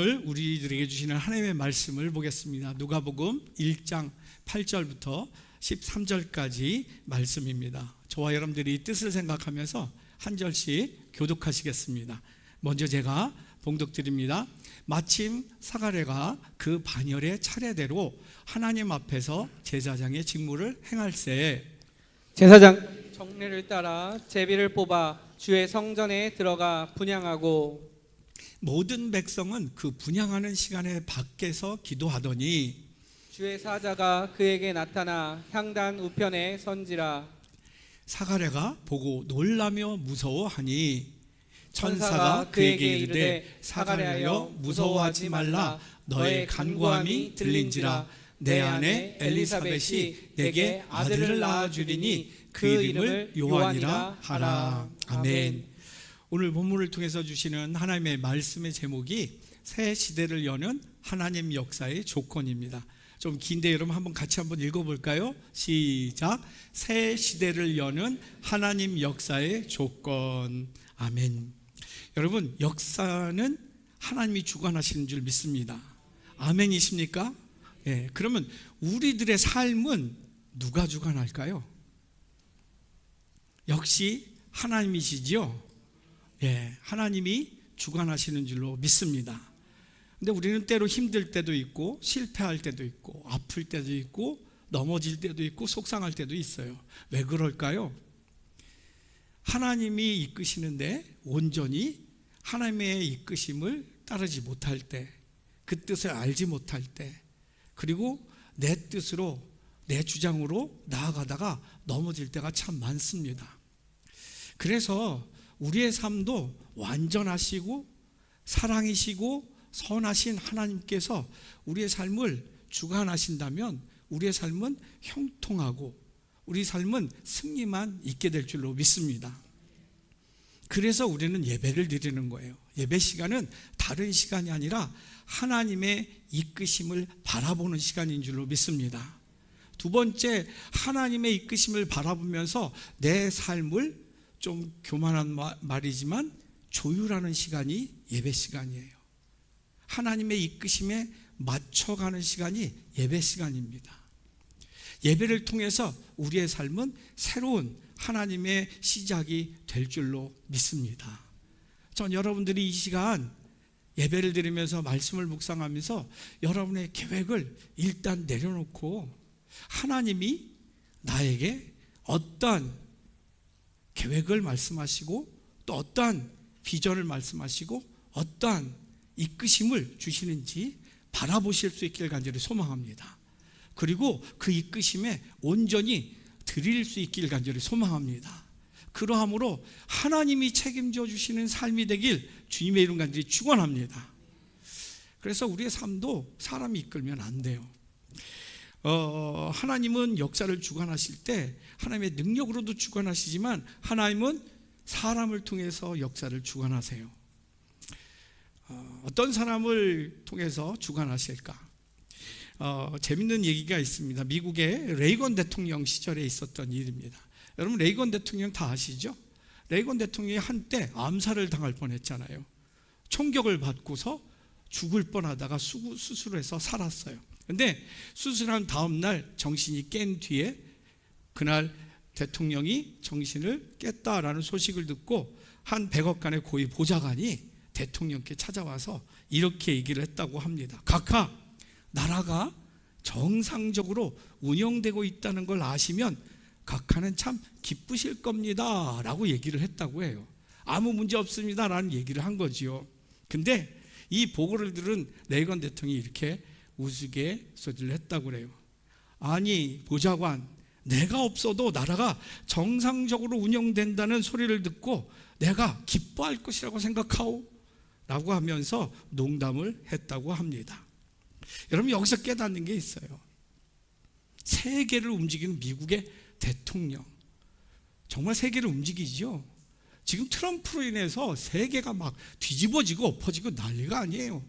오늘 우리들에게 주시는 하나님의 말씀을 보겠습니다. 누가복음 1장 8절부터 13절까지 말씀입니다. 저와 여러분들이 이 뜻을 생각하면서 한 절씩 교독하시겠습니다. 먼저 제가 봉독드립니다. 마침 사가랴가 그 반열의 차례대로 하나님 앞에서 제사장의 직무를 행할세. 제사장 정례를 따라 제비를 뽑아 주의 성전에 들어가 분향하고 모든 백성은 그 분향하는 시간에 밖에서 기도하더니 주의 사자가 그에게 나타나 향단 우편에 선지라. 사가랴가 보고 놀라며 무서워하니 천사가 그에게 이르되 사가랴여 무서워하지 말라. 너의 간구함이 들린지라. 내 아내 엘리사벳이 내게 아들을 낳아주리니 그 이름을 요한이라 하라. 아멘. 오늘 본문을 통해서 주시는 하나님의 말씀의 제목이 새 시대를 여는 하나님 역사의 조건입니다. 좀 긴데 여러분 한번 같이 한번 읽어볼까요? 시작. 새 시대를 여는 하나님 역사의 조건. 아멘. 여러분, 역사는 하나님이 주관하시는 줄 믿습니다. 아멘이십니까? 예, 그러면 우리들의 삶은 누가 주관할까요? 역시 하나님이시지요. 예, 하나님이 주관하시는 줄로 믿습니다. 근데 우리는 때로 힘들 때도 있고 실패할 때도 있고 아플 때도 있고 넘어질 때도 있고 속상할 때도 있어요. 왜 그럴까요? 하나님이 이끄시는데 온전히 하나님의 이끄심을 따르지 못할 때, 그 뜻을 알지 못할 때, 그리고 내 뜻으로 내 주장으로 나아가다가 넘어질 때가 참 많습니다. 그래서 우리의 삶도 완전하시고 사랑이시고 선하신 하나님께서 우리의 삶을 주관하신다면 우리의 삶은 형통하고 우리 삶은 승리만 있게 될 줄로 믿습니다. 그래서 우리는 예배를 드리는 거예요. 예배 시간은 다른 시간이 아니라 하나님의 이끄심을 바라보는 시간인 줄로 믿습니다. 두 번째, 하나님의 이끄심을 바라보면서 내 삶을 좀 교만한 말이지만 조율하는 시간이 예배 시간이에요. 하나님의 이끄심에 맞춰가는 시간이 예배 시간입니다. 예배를 통해서 우리의 삶은 새로운 하나님의 시작이 될 줄로 믿습니다. 전 여러분들이 이 시간 예배를 드리면서 말씀을 묵상하면서 여러분의 계획을 일단 내려놓고 하나님이 나에게 어떤 계획을 말씀하시고 또 어떠한 비전을 말씀하시고 어떠한 이끄심을 주시는지 바라보실 수 있기를 간절히 소망합니다. 그리고 그 이끄심에 온전히 드릴 수 있기를 간절히 소망합니다. 그러함으로 하나님이 책임져 주시는 삶이 되길 주님의 이름 간절히 축원합니다. 그래서 우리의 삶도 사람이 이끌면 안 돼요. 하나님은 역사를 주관하실 때 하나님의 능력으로도 주관하시지만 하나님은 사람을 통해서 역사를 주관하세요. 어떤 사람을 통해서 주관하실까? 재밌는 얘기가 있습니다. 미국의 레이건 대통령 시절에 있었던 일입니다. 여러분 레이건 대통령 다 아시죠? 레이건 대통령이 한때 암살을 당할 뻔했잖아요. 총격을 받고서 죽을 뻔하다가 수술해서 살았어요. 근데 수술한 다음 날 정신이 깬 뒤에 그날 대통령이 정신을 깼다라는 소식을 듣고 한 백악관의 고위 보좌관이 대통령께 찾아와서 이렇게 얘기를 했다고 합니다. 각하, 나라가 정상적으로 운영되고 있다는 걸 아시면 각하는 참 기쁘실 겁니다 라고 얘기를 했다고 해요. 아무 문제 없습니다 라는 얘기를 한 거지요. 근데 이 보고를 들은 레이건 대통령이 이렇게 우스갯소리를 했다고 그래요. 아니 보좌관, 내가 없어도 나라가 정상적으로 운영된다는 소리를 듣고 내가 기뻐할 것이라고 생각하오? 라고 하면서 농담을 했다고 합니다. 여러분 여기서 깨닫는 게 있어요. 세계를 움직이는 미국의 대통령, 정말 세계를 움직이죠. 지금 트럼프로 인해서 세계가 막 뒤집어지고 엎어지고 난리가 아니에요.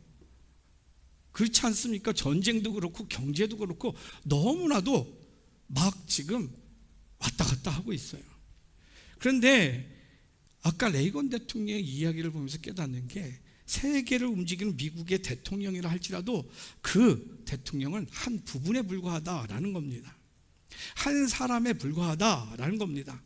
그렇지 않습니까? 전쟁도 그렇고 경제도 그렇고 너무나도 막 지금 왔다 갔다 하고 있어요. 그런데 아까 레이건 대통령의 이야기를 보면서 깨닫는 게 세계를 움직이는 미국의 대통령이라 할지라도 그 대통령은 한 부분에 불과하다라는 겁니다. 한 사람에 불과하다라는 겁니다.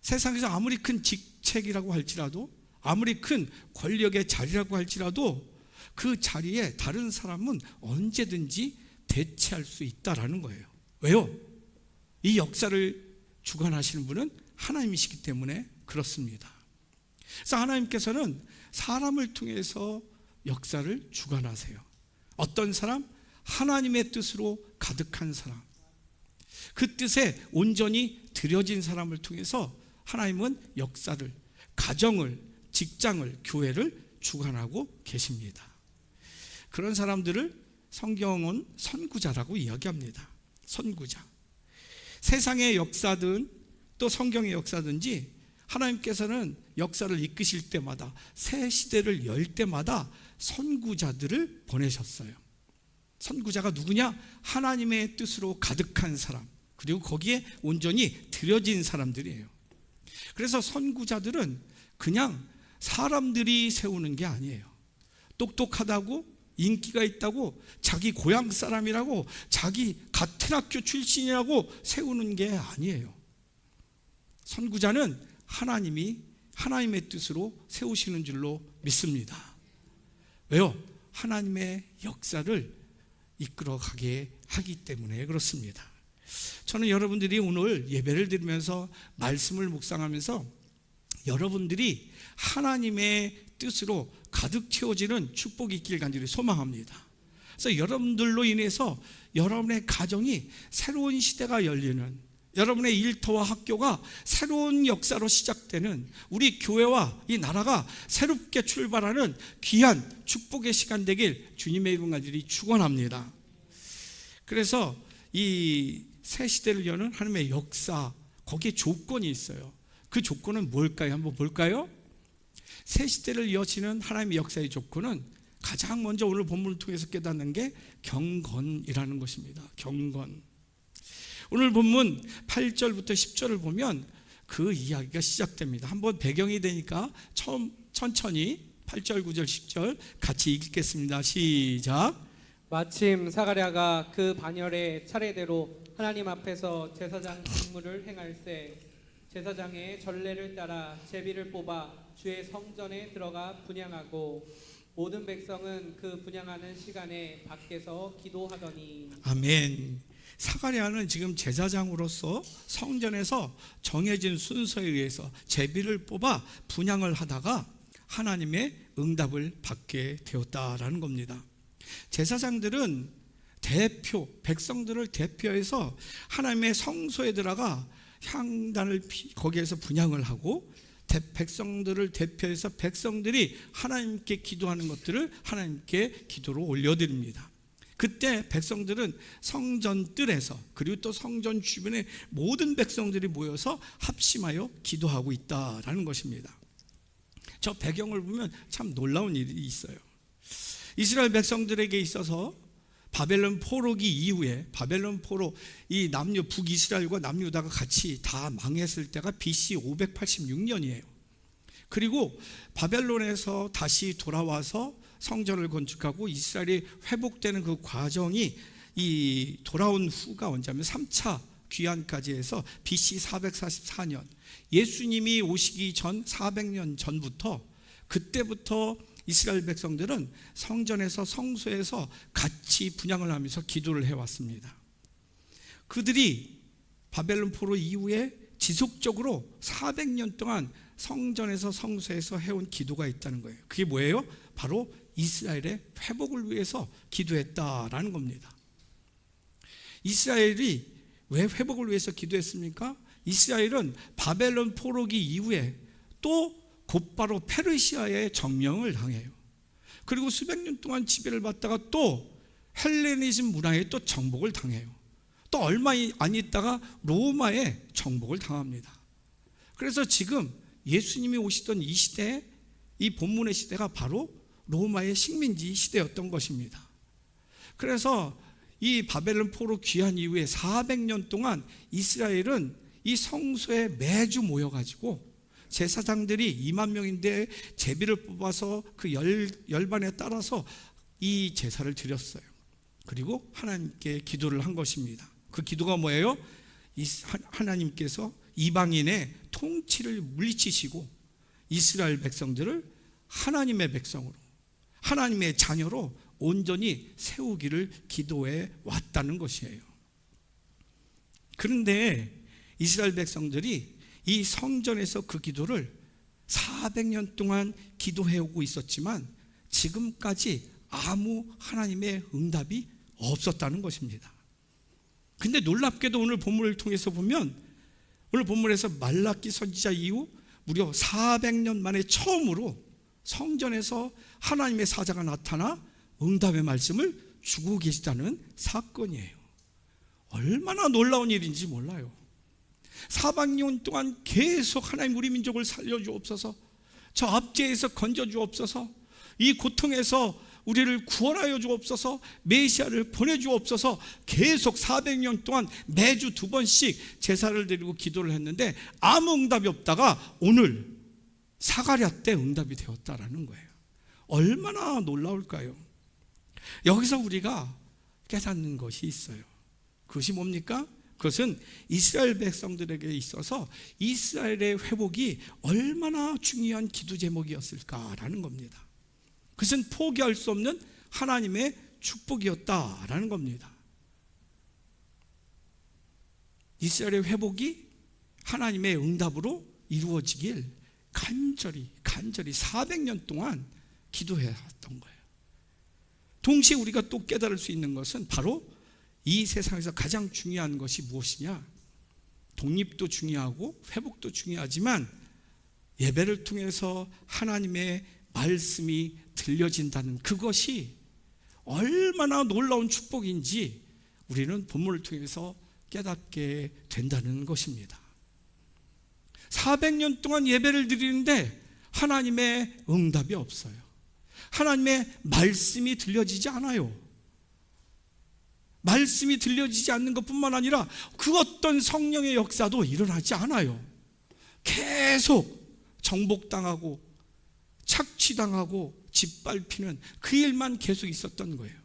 세상에서 아무리 큰 직책이라고 할지라도, 아무리 큰 권력의 자리라고 할지라도 그 자리에 다른 사람은 언제든지 대체할 수 있다라는 거예요. 왜요? 이 역사를 주관하시는 분은 하나님이시기 때문에 그렇습니다. 그래서 하나님께서는 사람을 통해서 역사를 주관하세요. 어떤 사람? 하나님의 뜻으로 가득한 사람, 그 뜻에 온전히 들여진 사람을 통해서 하나님은 역사를, 가정을, 직장을, 교회를 주관하고 계십니다. 그런 사람들을 성경은 선구자라고 이야기합니다. 선구자. 세상의 역사든 또 성경의 역사든지 하나님께서는 역사를 이끄실 때마다, 새 시대를 열 때마다 선구자들을 보내셨어요. 선구자가 누구냐? 하나님의 뜻으로 가득한 사람, 그리고 거기에 온전히 들여진 사람들이에요. 그래서 선구자들은 그냥 사람들이 세우는 게 아니에요. 똑똑하다고, 인기가 있다고, 자기 고향 사람이라고, 자기 같은 학교 출신이라고 세우는 게 아니에요. 선구자는 하나님이 하나님의 뜻으로 세우시는 줄로 믿습니다. 왜요? 하나님의 역사를 이끌어가게 하기 때문에 그렇습니다. 저는 여러분들이 오늘 예배를 드리면서 말씀을 묵상하면서 여러분들이 하나님의 뜻으로 가득 채워지는 축복이 있길 간절히 소망합니다. 그래서 여러분들로 인해서 여러분의 가정이 새로운 시대가 열리는, 여러분의 일터와 학교가 새로운 역사로 시작되는, 우리 교회와 이 나라가 새롭게 출발하는 귀한 축복의 시간 되길 주님의 이름 간절히 축원합니다. 그래서 이 새 시대를 여는 하나님의 역사, 거기에 조건이 있어요. 그 조건은 뭘까요? 한번 볼까요? 새 시대를 여시는 하나님의 역사의 조건은 가장 먼저 오늘 본문을 통해서 깨닫는 게 경건이라는 것입니다. 경건. 오늘 본문 8절부터 10절을 보면 그 이야기가 시작됩니다. 한번 배경이 되니까 천천히 8절, 9절, 10절 같이 읽겠습니다. 시작. 마침 사가랴가 그 반열에 차례대로 하나님 앞에서 제사장 직무를 행할세 제사장의 전례를 따라 제비를 뽑아 주의 성전에 들어가 분향하고 모든 백성은 그 분향하는 시간에 밖에서 기도하더니. 아멘. 사가랴는 지금 제사장으로서 성전에서 정해진 순서에 의해서 제비를 뽑아 분향을 하다가 하나님의 응답을 받게 되었다라는 겁니다. 제사장들은 백성들을 대표해서 하나님의 성소에 들어가 향단을 거기에서 분향을 하고, 백성들을 대표해서 백성들이 하나님께 기도하는 것들을 하나님께 기도로 올려드립니다. 그때 백성들은 성전 뜰에서, 그리고 또 성전 주변에 모든 백성들이 모여서 합심하여 기도하고 있다라는 것입니다. 저 배경을 보면 참 놀라운 일이 있어요. 이스라엘 백성들에게 있어서 바벨론 포로기 이후에, 바벨론 포로, 이 북이스라엘과 남유다가 같이 다 망했을 때가 BC 586년이에요. 그리고 바벨론에서 다시 돌아와서 성전을 건축하고 이스라엘이 회복되는 그 과정이 이 돌아온 후가 언제냐면 3차 귀환까지 해서 BC 444년, 예수님이 오시기 전 400년 전부터, 그때부터 이스라엘 백성들은 성전에서, 성소에서 같이 분향을 하면서 기도를 해왔습니다. 그들이 바벨론 포로 이후에 지속적으로 400년 동안 성전에서, 성소에서 해온 기도가 있다는 거예요. 그게 뭐예요? 바로 이스라엘의 회복을 위해서 기도했다라는 겁니다. 이스라엘이 왜 회복을 위해서 기도했습니까? 이스라엘은 바벨론 포로기 이후에 또 곧바로 페르시아의 점령을 당해요. 그리고 수백 년 동안 지배를 받다가 또 헬레니즘 문화에 또 정복을 당해요. 또 얼마 안 있다가 로마에 정복을 당합니다. 그래서 지금 예수님이 오시던 이 시대, 이 본문의 시대가 바로 로마의 식민지 시대였던 것입니다. 그래서 이 바벨론 포로 귀환 이후에 400년 동안 이스라엘은 이 성소에 매주 모여가지고 제사장들이 2만 명인데 제비를 뽑아서 그 열반에 따라서 이 제사를 드렸어요. 그리고 하나님께 기도를 한 것입니다. 그 기도가 뭐예요? 하나님께서 이방인의 통치를 물리치시고 이스라엘 백성들을 하나님의 백성으로, 하나님의 자녀로 온전히 세우기를 기도해 왔다는 것이에요. 그런데 이스라엘 백성들이 이 성전에서 그 기도를 400년 동안 기도해 오고 있었지만 지금까지 아무 하나님의 응답이 없었다는 것입니다. 근데 놀랍게도 오늘 본문을 통해서 보면, 오늘 본문에서 말라기 선지자 이후 무려 400년 만에 처음으로 성전에서 하나님의 사자가 나타나 응답의 말씀을 주고 계시다는 사건이에요. 얼마나 놀라운 일인지 몰라요. 400년 동안 계속 하나님 우리 민족을 살려주옵소서, 저 압제에서 건져주옵소서, 이 고통에서 우리를 구원하여 주옵소서, 메시아를 보내주옵소서, 계속 400년 동안 매주 2번씩 제사를 드리고 기도를 했는데 아무 응답이 없다가 오늘 사가랴 때 응답이 되었다라는 거예요. 얼마나 놀라울까요? 여기서 우리가 깨닫는 것이 있어요. 그것이 뭡니까? 그것은 이스라엘 백성들에게 있어서 이스라엘의 회복이 얼마나 중요한 기도 제목이었을까라는 겁니다. 그것은 포기할 수 없는 하나님의 축복이었다라는 겁니다. 이스라엘의 회복이 하나님의 응답으로 이루어지길 간절히 400년 동안 기도해왔던 거예요. 동시에 우리가 또 깨달을 수 있는 것은 바로 이 세상에서 가장 중요한 것이 무엇이냐? 독립도 중요하고 회복도 중요하지만 예배를 통해서 하나님의 말씀이 들려진다는 그것이 얼마나 놀라운 축복인지 우리는 본문을 통해서 깨닫게 된다는 것입니다. 400년 동안 예배를 드리는데 하나님의 응답이 없어요. 하나님의 말씀이 들려지지 않아요. 말씀이 들려지지 않는 것뿐만 아니라 그 어떤 성령의 역사도 일어나지 않아요. 계속 정복당하고 착취당하고 짓밟히는 그 일만 계속 있었던 거예요.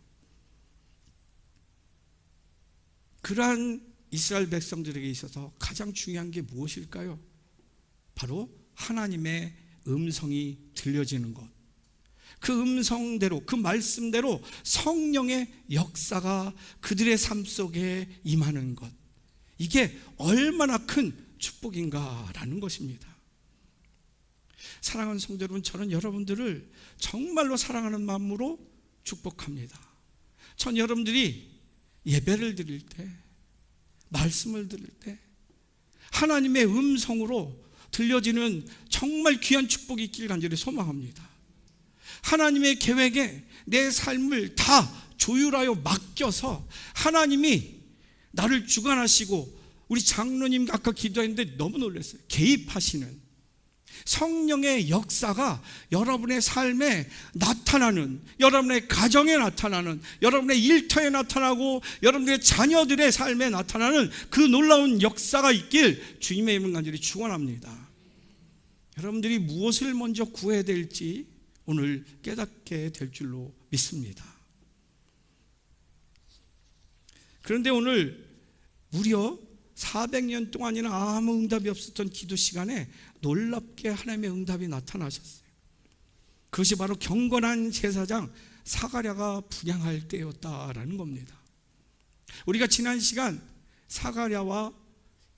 그러한 이스라엘 백성들에게 있어서 가장 중요한 게 무엇일까요? 바로 하나님의 음성이 들려지는 것, 그 음성대로, 그 말씀대로 성령의 역사가 그들의 삶 속에 임하는 것, 이게 얼마나 큰 축복인가라는 것입니다. 사랑하는 성도 여러분, 저는 여러분들을 정말로 사랑하는 마음으로 축복합니다. 전 여러분들이 예배를 드릴 때, 말씀을 들을 때 하나님의 음성으로 들려지는 정말 귀한 축복이 있길 간절히 소망합니다. 하나님의 계획에 내 삶을 다 조율하여 맡겨서 하나님이 나를 주관하시고, 우리 장로님 아까 기도했는데 너무 놀랐어요. 개입하시는 성령의 역사가 여러분의 삶에 나타나는, 여러분의 가정에 나타나는, 여러분의 일터에 나타나고 여러분의 자녀들의 삶에 나타나는 그 놀라운 역사가 있길 주님의 이름을 간절히 축원합니다. 여러분들이 무엇을 먼저 구해야 될지 오늘 깨닫게 될 줄로 믿습니다. 그런데 오늘 무려 400년 동안이나 아무 응답이 없었던 기도 시간에 놀랍게 하나님의 응답이 나타나셨어요. 그것이 바로 경건한 제사장 사가랴가 분향할 때였다라는 겁니다. 우리가 지난 시간 사가랴와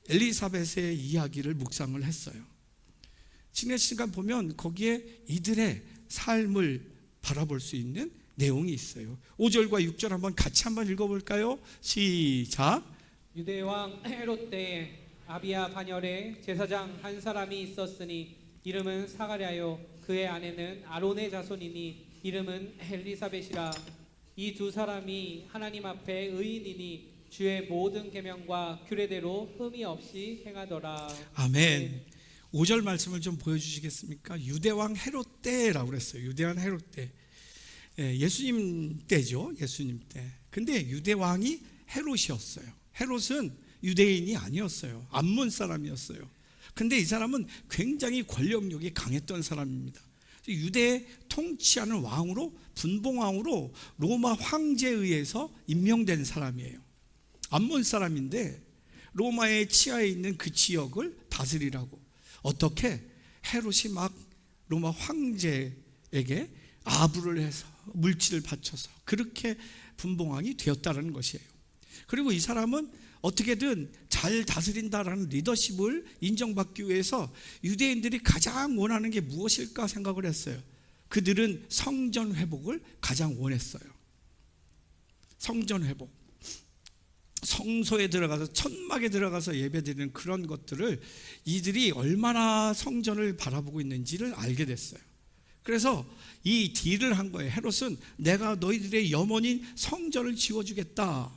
엘리사벳의 이야기를 묵상을 했어요. 지난 시간 보면 거기에 이들의 삶을 바라볼 수 있는 내용이 있어요. 5절과 6절 한번 같이 한번 읽어볼까요? 시작. 유대왕 헤롯 때에 아비야 반열에 제사장 한 사람이 있었으니 이름은 사가랴요, 그의 아내는 아론의 자손이니 이름은 엘리사벳이라. 이 두 사람이 하나님 앞에 의인이니 주의 모든 계명과 규례대로 흠이 없이 행하더라. 아멘. 5절 말씀을 좀 보여주시겠습니까? 유대왕 헤롯 때라고 그랬어요. 유대왕 헤롯 때. 예수님 때죠. 예수님 때. 근데 유대왕이 헤롯이었어요. 헤롯은 유대인이 아니었어요. 암몬 사람이었어요. 근데 이 사람은 굉장히 권력력이 강했던 사람입니다. 유대 통치하는 왕으로, 분봉왕으로 로마 황제에 의해서 임명된 사람이에요. 암몬 사람인데 로마의 치하에 있는 그 지역을 다스리라고, 어떻게 헤롯이 막 로마 황제에게 아부를 해서 물질을 바쳐서 그렇게 분봉왕이 되었다는 것이에요. 그리고 이 사람은 어떻게든 잘 다스린다라는 리더십을 인정받기 위해서 유대인들이 가장 원하는 게 무엇일까 생각을 했어요. 그들은 성전 회복을 가장 원했어요. 성전 회복, 성소에 들어가서, 천막에 들어가서 예배드리는 그런 것들을 이들이 얼마나 성전을 바라보고 있는지를 알게 됐어요. 그래서 이 딜을 한 거예요. 헤롯은 내가 너희들의 염원인 성전을 지어주겠다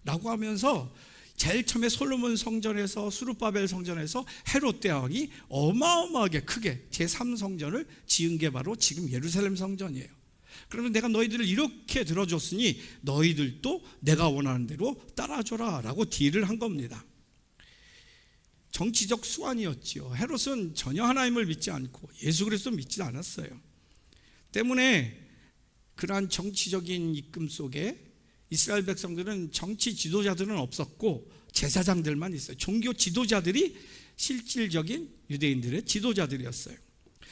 라고 하면서 제일 처음에 솔로몬 성전에서, 수르바벨 성전에서 헤롯 대왕이 어마어마하게 크게 제3성전을 지은 게 바로 지금 예루살렘 성전이에요. 그러면 내가 너희들을 이렇게 들어줬으니 너희들도 내가 원하는 대로 따라줘라 라고 딜을 한 겁니다. 정치적 수완이었지요. 헤롯은 전혀 하나님을 믿지 않고 예수 그리스도 믿지 않았어요. 때문에 그러한 정치적인 이끌림 속에 이스라엘 백성들은 정치 지도자들은 없었고 제사장들만 있어요. 종교 지도자들이 실질적인 유대인들의 지도자들이었어요.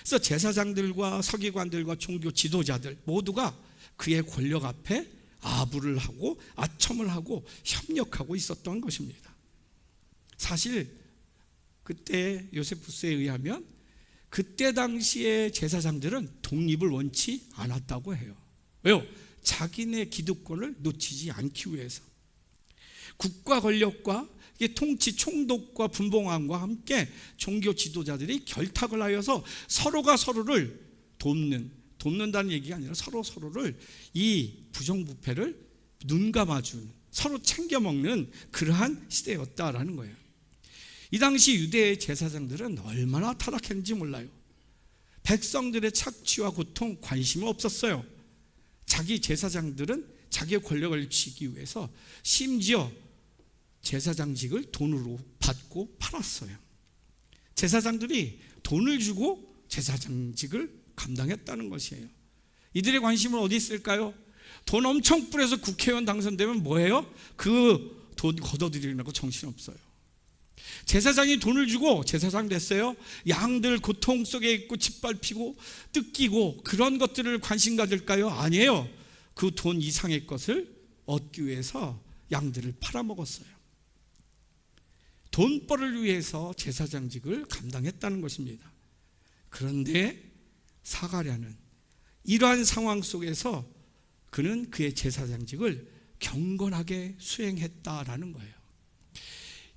그래서 제사장들과 서기관들과 종교 지도자들 모두가 그의 권력 앞에 아부를 하고 아첨을 하고 협력하고 있었던 것입니다. 사실 그때 요세푸스에 의하면 그때 당시의 제사장들은 독립을 원치 않았다고 해요. 왜요? 자기네 기득권을 놓치지 않기 위해서. 국가 권력과 통치 총독과 분봉왕과 함께 종교 지도자들이 결탁을 하여서 서로가 서로를 돕는다는 얘기가 아니라 서로를 이 부정부패를 눈감아주는, 서로 챙겨먹는 그러한 시대였다라는 거예요. 이 당시 유대의 제사장들은 얼마나 타락했는지 몰라요. 백성들의 착취와 고통 관심이 없었어요. 자기 제사장들은 자기의 권력을 쥐기 위해서 심지어 제사장직을 돈으로 받고 팔았어요. 제사장들이 돈을 주고 제사장직을 감당했다는 것이에요. 이들의 관심은 어디 있을까요? 돈 엄청 뿌려서 국회의원 당선되면 뭐예요? 그 돈 걷어들이려고 정신없어요. 제사장이 돈을 주고 제사장 됐어요. 양들 고통 속에 있고 짓밟히고 뜯기고 그런 것들을 관심 가질까요? 아니에요. 그 돈 이상의 것을 얻기 위해서 양들을 팔아먹었어요. 돈벌을 위해서 제사장직을 감당했다는 것입니다. 그런데 사가랴는 이러한 상황 속에서 그는 그의 제사장직을 경건하게 수행했다라는 거예요.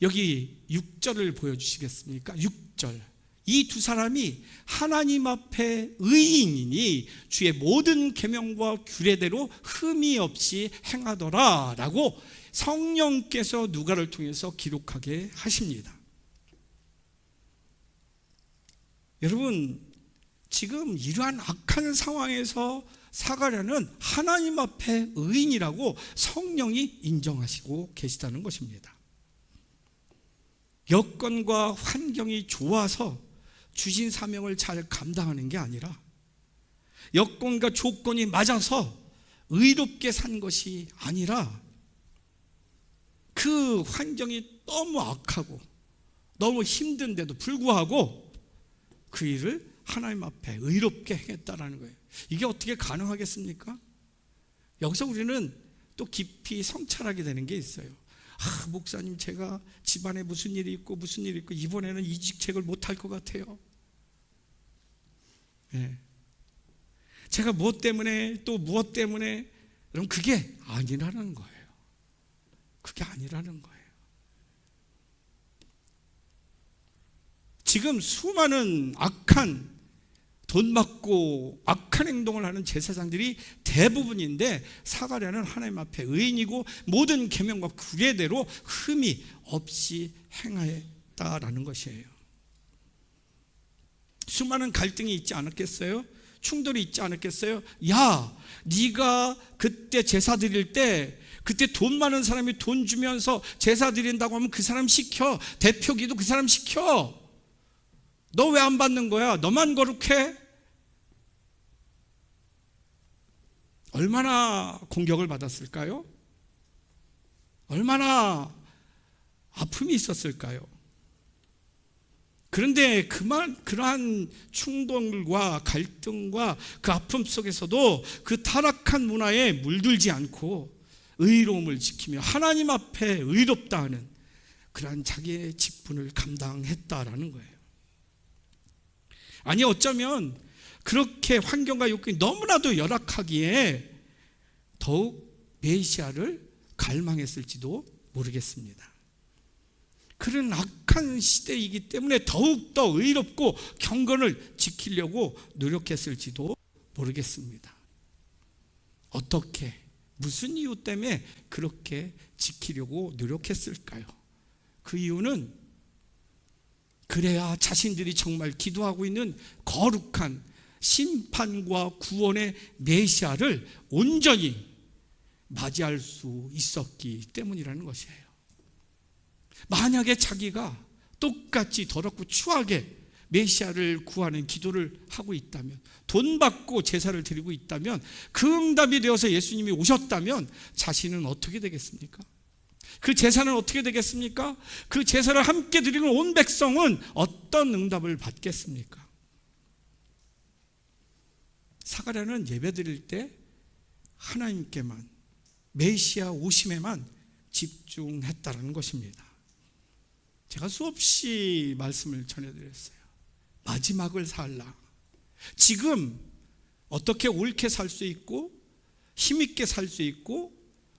여기 6절을 보여주시겠습니까? 6절. 이 두 사람이 하나님 앞에 의인이니 주의 모든 계명과 규례대로 흠이 없이 행하더라 라고 성령께서 누가를 통해서 기록하게 하십니다. 여러분, 지금 이러한 악한 상황에서 사가랴는 하나님 앞에 의인이라고 성령이 인정하시고 계시다는 것입니다. 여건과 환경이 좋아서 주신 사명을 잘 감당하는 게 아니라 여건과 조건이 맞아서 의롭게 산 것이 아니라 그 환경이 너무 악하고 너무 힘든데도 불구하고 그 일을 하나님 앞에 의롭게 행했다라는 거예요. 이게 어떻게 가능하겠습니까? 여기서 우리는 또 깊이 성찰하게 되는 게 있어요. 목사님, 제가 집안에 무슨 일이 있고 이번에는 이직책을 못할 것 같아요. 네. 제가 무엇 때문에 또 무엇 때문에, 그럼 그게 아니라는 거예요. 그게 아니라는 거예요. 지금 수많은 악한 돈 받고 악한 행동을 하는 제사장들이 대부분인데 사가랴는 하나님 앞에 의인이고 모든 계명과 규례대로 흠이 없이 행하였다라는 것이에요. 수많은 갈등이 있지 않았겠어요? 충돌이 있지 않았겠어요? 야, 네가 그때 제사 드릴 때 그때 돈 많은 사람이 돈 주면서 제사 드린다고 하면 그 사람 시켜, 대표기도 그 사람 시켜. 너 왜 안 받는 거야? 너만 거룩해? 얼마나 공격을 받았을까요? 얼마나 아픔이 있었을까요? 그런데 그러한 충동과 갈등과 그 아픔 속에서도 그 타락한 문화에 물들지 않고 의로움을 지키며 하나님 앞에 의롭다 하는 그러한 자기의 직분을 감당했다라는 거예요. 아니, 어쩌면 그렇게 환경과 요건이 너무나도 열악하기에 더욱 메시아를 갈망했을지도 모르겠습니다. 그런 악한 시대이기 때문에 더욱더 의롭고 경건을 지키려고 노력했을지도 모르겠습니다. 어떻게, 무슨 이유 때문에 그렇게 지키려고 노력했을까요? 그 이유는 그래야 자신들이 정말 기도하고 있는 거룩한 심판과 구원의 메시아를 온전히 맞이할 수 있었기 때문이라는 것이에요. 만약에 자기가 똑같이 더럽고 추하게 메시아를 구하는 기도를 하고 있다면, 돈 받고 제사를 드리고 있다면, 그 응답이 되어서 예수님이 오셨다면 자신은 어떻게 되겠습니까? 그 제사는 어떻게 되겠습니까? 그 제사를 함께 드리는 온 백성은 어떤 응답을 받겠습니까? 사가랴는 예배 드릴 때 하나님께만, 메시아 오심에만 집중했다는 것입니다. 제가 수없이 말씀을 전해드렸어요. 마지막을 살라. 지금 어떻게 옳게 살 수 있고 힘있게 살 수 있고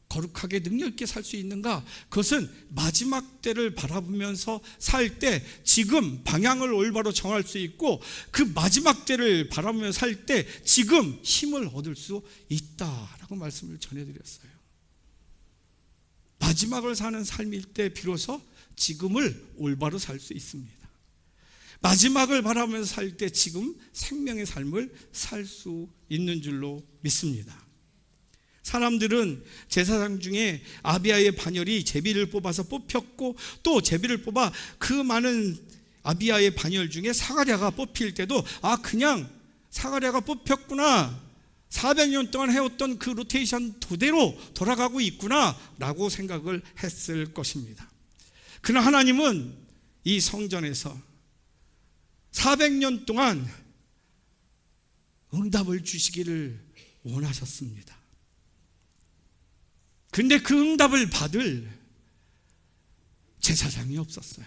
거룩하게 능력 있게 살 수 있는가? 그것은 마지막 때를 바라보면서 살 때 지금 방향을 올바로 정할 수 있고, 그 마지막 때를 바라보면서 살 때 지금 힘을 얻을 수 있다라고 말씀을 전해드렸어요. 마지막을 사는 삶일 때 비로소 지금을 올바로 살 수 있습니다. 마지막을 바라보면서 살 때 지금 생명의 삶을 살 수 있는 줄로 믿습니다. 사람들은 제사장 중에 아비야의 반열이 제비를 뽑아서 뽑혔고, 또 제비를 뽑아 그 많은 아비야의 반열 중에 사가랴가 뽑힐 때도 그냥 사가랴가 뽑혔구나, 400년 동안 해왔던 그 로테이션 그대로 돌아가고 있구나 라고 생각을 했을 것입니다. 그러나 하나님은 이 성전에서 400년 동안 응답을 주시기를 원하셨습니다. 그런데 그 응답을 받을 제사장이 없었어요.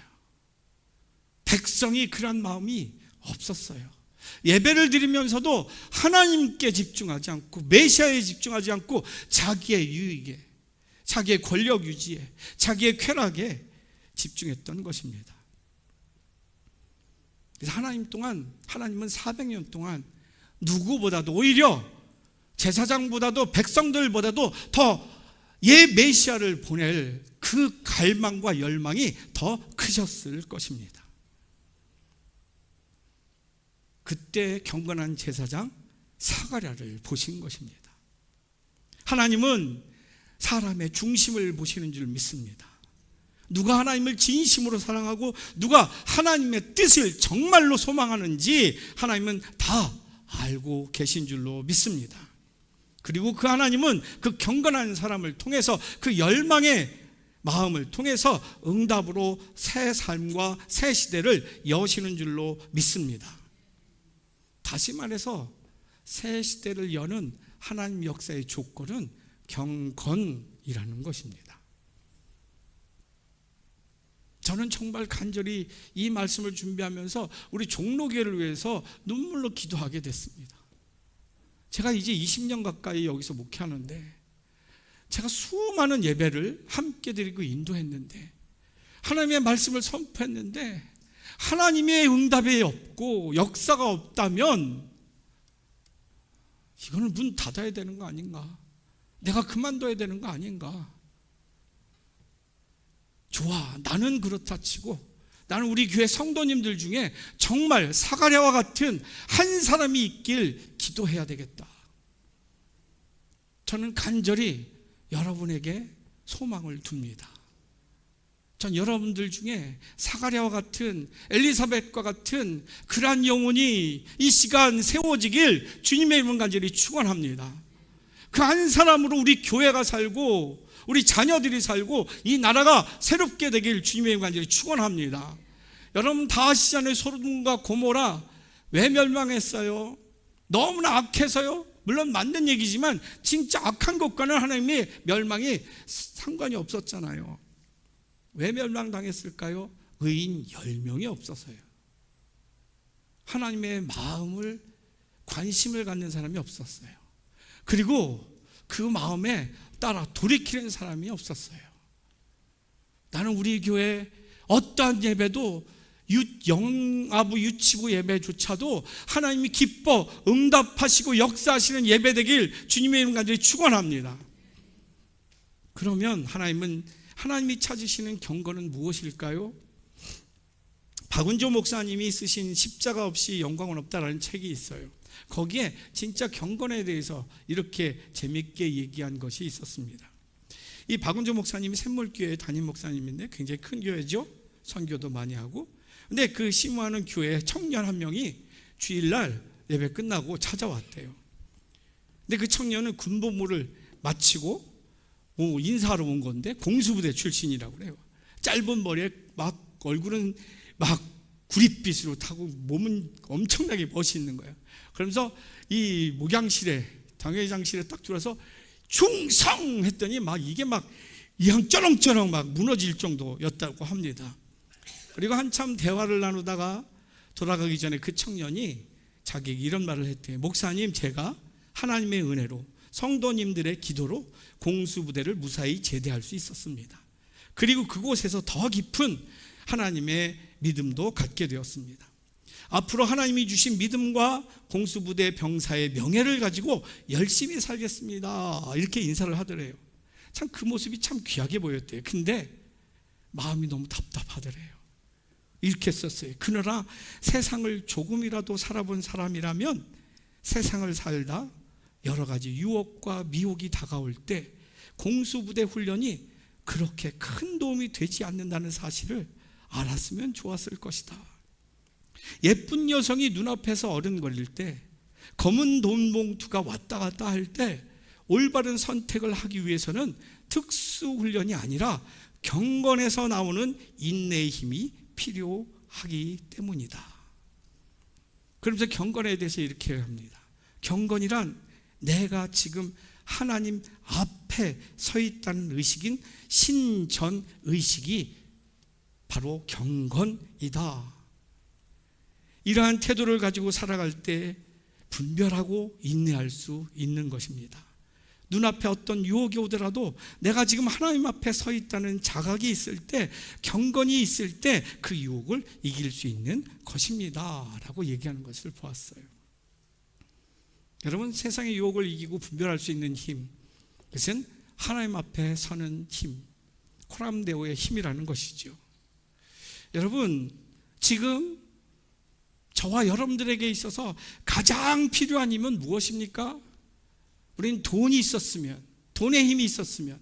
백성이 그런 마음이 없었어요. 예배를 드리면서도 하나님께 집중하지 않고 메시아에 집중하지 않고 자기의 유익에, 자기의 권력 유지에, 자기의 쾌락에 집중했던 것입니다. 그래서 하나님은 400년 동안 누구보다도, 오히려 제사장보다도 백성들보다도 더 메시아를 보낼 그 갈망과 열망이 더 크셨을 것입니다. 그때 경건한 제사장 사가랴를 보신 것입니다. 하나님은 사람의 중심을 보시는 줄 믿습니다. 누가 하나님을 진심으로 사랑하고 누가 하나님의 뜻을 정말로 소망하는지 하나님은 다 알고 계신 줄로 믿습니다. 그리고 그 하나님은 그 경건한 사람을 통해서, 그 열망의 마음을 통해서 응답으로 새 삶과 새 시대를 여시는 줄로 믿습니다. 다시 말해서 새 시대를 여는 하나님 역사의 조건은 경건이라는 것입니다. 저는 정말 간절히 이 말씀을 준비하면서 우리 종로교회를 위해서 눈물로 기도하게 됐습니다. 제가 이제 20년 가까이 여기서 목회하는데, 제가 수많은 예배를 함께 드리고 인도했는데, 하나님의 말씀을 선포했는데 하나님의 응답이 없고 역사가 없다면 이거는 문 닫아야 되는 거 아닌가? 내가 그만둬야 되는 거 아닌가? 좋아, 나는 그렇다 치고 나는 우리 교회 성도님들 중에 정말 사가랴와 같은 한 사람이 있길 기도해야 되겠다. 저는 간절히 여러분에게 소망을 둡니다. 전 여러분들 중에 사가랴와 같은, 엘리사벳과 같은 그러한 영혼이 이 시간 세워지길 주님의 이름 간절히 축원합니다. 그 한 사람으로 우리 교회가 살고 우리 자녀들이 살고 이 나라가 새롭게 되길 주님의 이름 간절히 축원합니다. 여러분 다 아시잖아요. 소돔과 고모라 왜 멸망했어요? 너무나 악해서요? 물론 맞는 얘기지만 진짜 악한 것과는 하나님의 멸망이 상관이 없었잖아요. 왜 멸망당했을까요? 의인 10명이 없어서요. 하나님의 마음을, 관심을 갖는 사람이 없었어요. 그리고 그 마음에 따라 돌이키는 사람이 없었어요. 나는 우리 교회 어떠한 예배도 영아부 유치부 예배조차도 하나님이 기뻐 응답하시고 역사하시는 예배 되길 주님의 이름 간절히 축원합니다. 그러면 하나님이 찾으시는 경건은 무엇일까요? 박은조 목사님이 쓰신 십자가 없이 영광은 없다라는 책이 있어요. 거기에 진짜 경건에 대해서 이렇게 재밌게 얘기한 것이 있었습니다. 이 박은조 목사님이 샘물교회 담임 목사님인데 굉장히 큰 교회죠. 선교도 많이 하고. 근데 그 심호하는 교회 청년 한 명이 주일날 예배 끝나고 찾아왔대요. 근데 그 청년은 군복무를 마치고 인사하러 온 건데 공수부대 출신이라고 그래요. 짧은 머리에 막 얼굴은 막 구릿빛으로 타고 몸은 엄청나게 멋있는 거예요. 그러면서 이 목양실에, 당회장실에 딱 들어서 충성! 했더니 이게 이양 쩌렁쩌렁 무너질 정도였다고 합니다. 그리고 한참 대화를 나누다가 돌아가기 전에 그 청년이 자기에게 이런 말을 했대요. 목사님, 제가 하나님의 은혜로 성도님들의 기도로 공수부대를 무사히 제대할 수 있었습니다. 그리고 그곳에서 더 깊은 하나님의 믿음도 갖게 되었습니다. 앞으로 하나님이 주신 믿음과 공수부대 병사의 명예를 가지고 열심히 살겠습니다. 이렇게 인사를 하더래요. 참 그 모습이 참 귀하게 보였대요. 근데 마음이 너무 답답하더래요. 이렇게 썼어요. 그러나 세상을 조금이라도 살아본 사람이라면 세상을 살다 여러 가지 유혹과 미혹이 다가올 때 공수부대 훈련이 그렇게 큰 도움이 되지 않는다는 사실을 알았으면 좋았을 것이다. 예쁜 여성이 눈앞에서 어른거릴 때, 검은 돈봉투가 왔다 갔다 할 때 올바른 선택을 하기 위해서는 특수훈련이 아니라 경건에서 나오는 인내의 힘이 필요하기 때문이다. 그러면서 경건에 대해서 이렇게 합니다. 경건이란 내가 지금 하나님 앞에 서 있다는 의식인 신전 의식이 바로 경건이다. 이러한 태도를 가지고 살아갈 때 분별하고 인내할 수 있는 것입니다. 눈앞에 어떤 유혹이 오더라도 내가 지금 하나님 앞에 서 있다는 자각이 있을 때, 경건이 있을 때 그 유혹을 이길 수 있는 것입니다 라고 얘기하는 것을 보았어요. 여러분, 세상의 유혹을 이기고 분별할 수 있는 힘, 그것은 하나님 앞에 서는 힘, 코람데오의 힘이라는 것이죠. 여러분, 지금 저와 여러분들에게 있어서 가장 필요한 힘은 무엇입니까? 우리는 돈이 있었으면, 돈의 힘이 있었으면,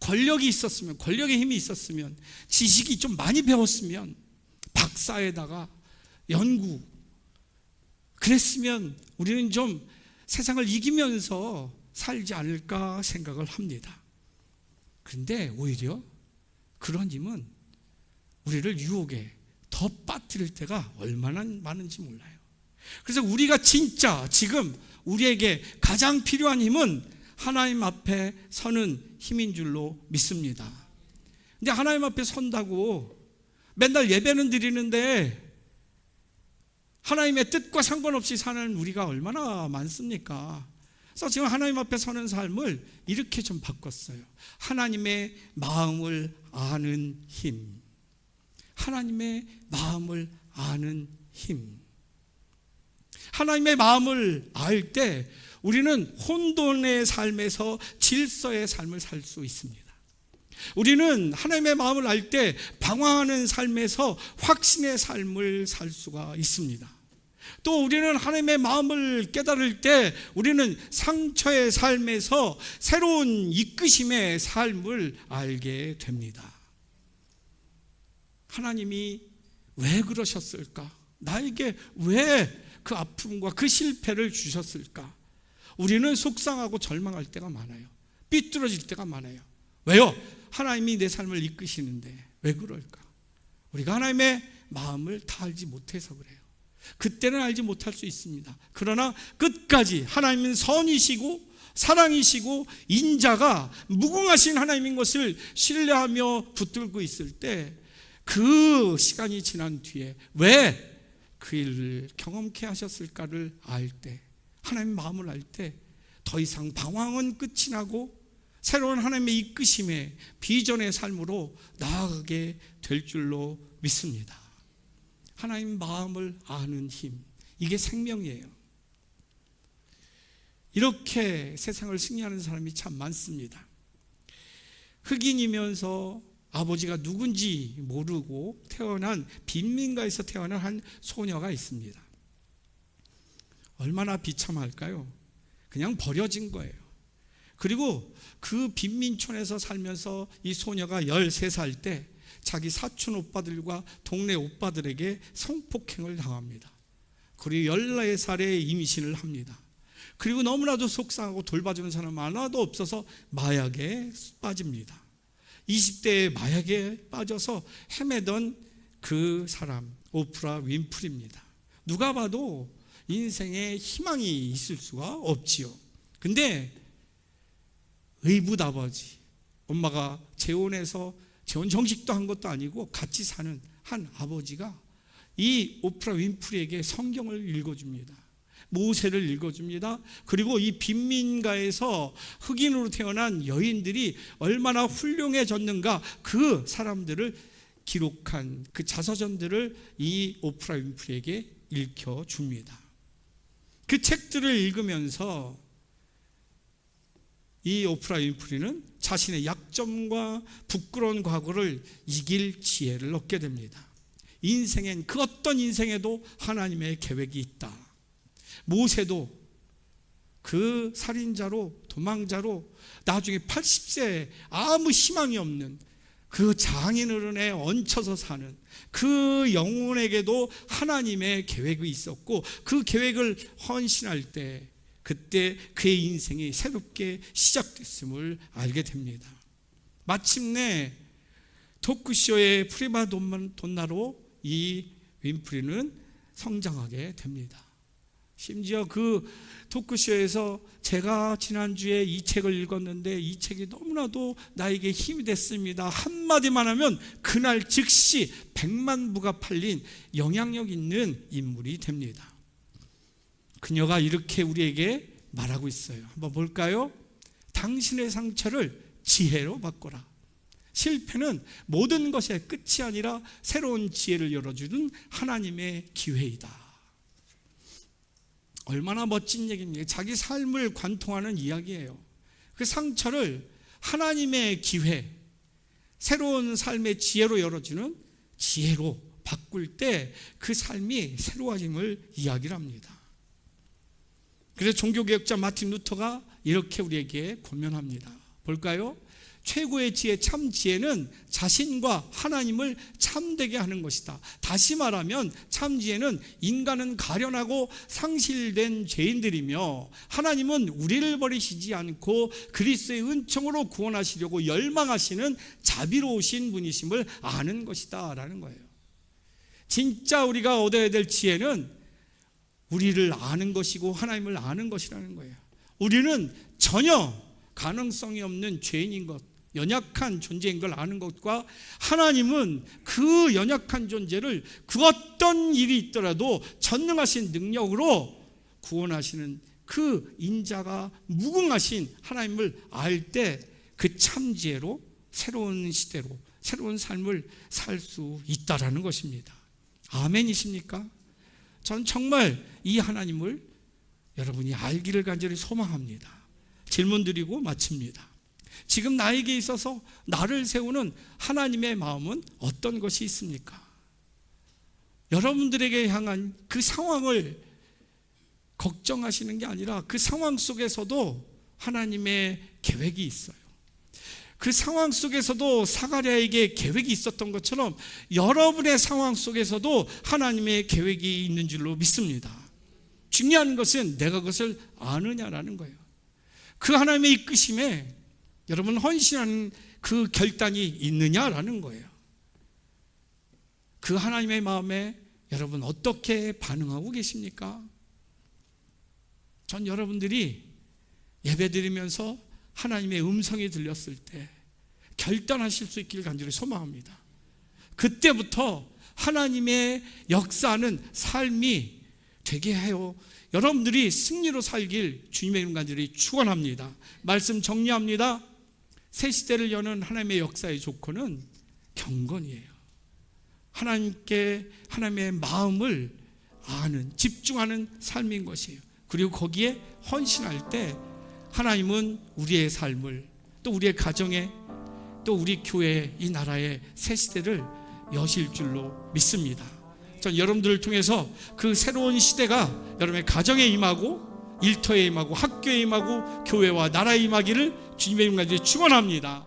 권력이 있었으면, 권력의 힘이 있었으면, 지식이 좀 많이 배웠으면, 박사에다가 연구, 그랬으면 우리는 좀 세상을 이기면서 살지 않을까 생각을 합니다. 그런데 오히려 그런 힘은 우리를 유혹에 더 빠뜨릴 때가 얼마나 많은지 몰라요. 그래서 우리가 진짜 지금 우리에게 가장 필요한 힘은 하나님 앞에 서는 힘인 줄로 믿습니다. 근데 하나님 앞에 선다고 맨날 예배는 드리는데 하나님의 뜻과 상관없이 사는 우리가 얼마나 많습니까? 그래서 지금 하나님 앞에 서는 삶을 이렇게 좀 바꿨어요. 하나님의 마음을 아는 힘. 하나님의 마음을 아는 힘. 하나님의 마음을 알 때 우리는 혼돈의 삶에서 질서의 삶을 살 수 있습니다. 우리는 하나님의 마음을 알 때 방황하는 삶에서 확신의 삶을 살 수가 있습니다. 또 우리는 하나님의 마음을 깨달을 때 우리는 상처의 삶에서 새로운 이끄심의 삶을 알게 됩니다. 하나님이 왜 그러셨을까? 나에게 왜 그 아픔과 그 실패를 주셨을까? 우리는 속상하고 절망할 때가 많아요. 삐뚤어질 때가 많아요. 왜요? 하나님이 내 삶을 이끄시는데 왜 그럴까? 우리가 하나님의 마음을 다 알지 못해서 그래요. 그때는 알지 못할 수 있습니다. 그러나 끝까지 하나님은 선이시고 사랑이시고 인자가 무궁하신 하나님인 것을 신뢰하며 붙들고 있을 때, 그 시간이 지난 뒤에 왜 그 일을 경험케 하셨을까를 알 때, 하나님의 마음을 알 때 더 이상 방황은 끝이 나고 새로운 하나님의 이끄심의 비전의 삶으로 나아가게 될 줄로 믿습니다. 하나님 마음을 아는 힘, 이게 생명이에요. 이렇게 세상을 승리하는 사람이 참 많습니다. 흑인이면서 아버지가 누군지 모르고 태어난, 빈민가에서 태어난 한 소녀가 있습니다. 얼마나 비참할까요? 그냥 버려진 거예요. 그리고 그 빈민촌에서 살면서 이 소녀가 13살 때 자기 사촌 오빠들과 동네 오빠들에게 성폭행을 당합니다. 그리고 14살에 임신을 합니다. 그리고 너무나도 속상하고 돌봐주는 사람 하나도 없어서 마약에 빠집니다. 20대에 마약에 빠져서 헤매던 그 사람, 오프라 윈프리입니다. 누가 봐도 인생에 희망이 있을 수가 없지요. 근데 의붓 아버지, 엄마가 재혼해서 재혼 정식도 한 것도 아니고 같이 사는 한 아버지가 이 오프라 윈프리에게 성경을 읽어줍니다. 모세를 읽어줍니다. 그리고 이 빈민가에서 흑인으로 태어난 여인들이 얼마나 훌륭해졌는가, 그 사람들을 기록한 그 자서전들을 이 오프라 윈프리에게 읽혀줍니다. 그 책들을 읽으면서 이 오프라 윈프리는 자신의 약점과 부끄러운 과거를 이길 지혜를 얻게 됩니다. 인생엔, 그 어떤 인생에도 하나님의 계획이 있다. 모세도 그 살인자로, 도망자로 나중에 80세 아무 희망이 없는 그 장인어른에 얹혀서 사는 그 영혼에게도 하나님의 계획이 있었고, 그 계획을 헌신할 때 그때 그의 인생이 새롭게 시작됐음을 알게 됩니다. 마침내 토크쇼의 프리마돈나로 이 윈프리는 성장하게 됩니다. 심지어 그 토크쇼에서 제가 지난주에 이 책을 읽었는데 이 책이 너무나도 나에게 힘이 됐습니다, 한마디만 하면 그날 즉시 100만 부가 팔린 영향력 있는 인물이 됩니다. 그녀가 이렇게 우리에게 말하고 있어요. 한번 볼까요? 당신의 상처를 지혜로 바꿔라. 실패는 모든 것의 끝이 아니라 새로운 지혜를 열어주는 하나님의 기회이다. 얼마나 멋진 얘기입니까? 자기 삶을 관통하는 이야기예요. 그 상처를 하나님의 기회, 새로운 삶의 지혜로 열어주는 지혜로 바꿀 때 그 삶이 새로워짐을 이야기를 합니다. 그래서 종교개혁자 마틴 루터가 이렇게 우리에게 권면합니다. 볼까요? 최고의 지혜, 참 지혜는 자신과 하나님을 참되게 하는 것이다. 다시 말하면 참 지혜는 인간은 가련하고 상실된 죄인들이며 하나님은 우리를 버리시지 않고 그리스도의 은총으로 구원하시려고 열망하시는 자비로우신 분이심을 아는 것이다 라는 거예요. 진짜 우리가 얻어야 될 지혜는 우리를 아는 것이고 하나님을 아는 것이라는 거예요. 우리는 전혀 가능성이 없는 죄인인 것, 연약한 존재인 걸 아는 것과, 하나님은 그 연약한 존재를 그 어떤 일이 있더라도 전능하신 능력으로 구원하시는 그 인자가 무궁하신 하나님을 알 때 그 참지혜로 새로운 시대로 새로운 삶을 살 수 있다라는 것입니다. 아멘이십니까? 전 정말 이 하나님을 여러분이 알기를 간절히 소망합니다. 질문 드리고 마칩니다. 지금 나에게 있어서 나를 세우는 하나님의 마음은 어떤 것이 있습니까? 여러분들에게 향한 그 상황을 걱정하시는 게 아니라 그 상황 속에서도 하나님의 계획이 있어요. 그 상황 속에서도 사가랴에게 계획이 있었던 것처럼 여러분의 상황 속에서도 하나님의 계획이 있는 줄로 믿습니다. 중요한 것은 내가 그것을 아느냐라는 거예요. 그 하나님의 이끄심에 여러분 헌신하는 그 결단이 있느냐라는 거예요. 그 하나님의 마음에 여러분 어떻게 반응하고 계십니까? 전 여러분들이 예배드리면서 하나님의 음성이 들렸을 때 결단하실 수 있기를 간절히 소망합니다. 그때부터 하나님의 역사하는 삶이 되게 해요. 여러분들이 승리로 살길 주님의 이름 간절히 축원합니다. 말씀 정리합니다. 새 시대를 여는 하나님의 역사의 조건은 경건이에요. 하나님께 하나님의 마음을 아는, 집중하는 삶인 것이에요. 그리고 거기에 헌신할 때 하나님은 우리의 삶을, 또 우리의 가정에, 또 우리 교회, 이 나라의 새 시대를 여실 줄로 믿습니다. 전 여러분들을 통해서 그 새로운 시대가 여러분의 가정에 임하고 일터에 임하고 학교에 임하고 교회와 나라에 임하기를 주님의 이름 가지고 축원합니다.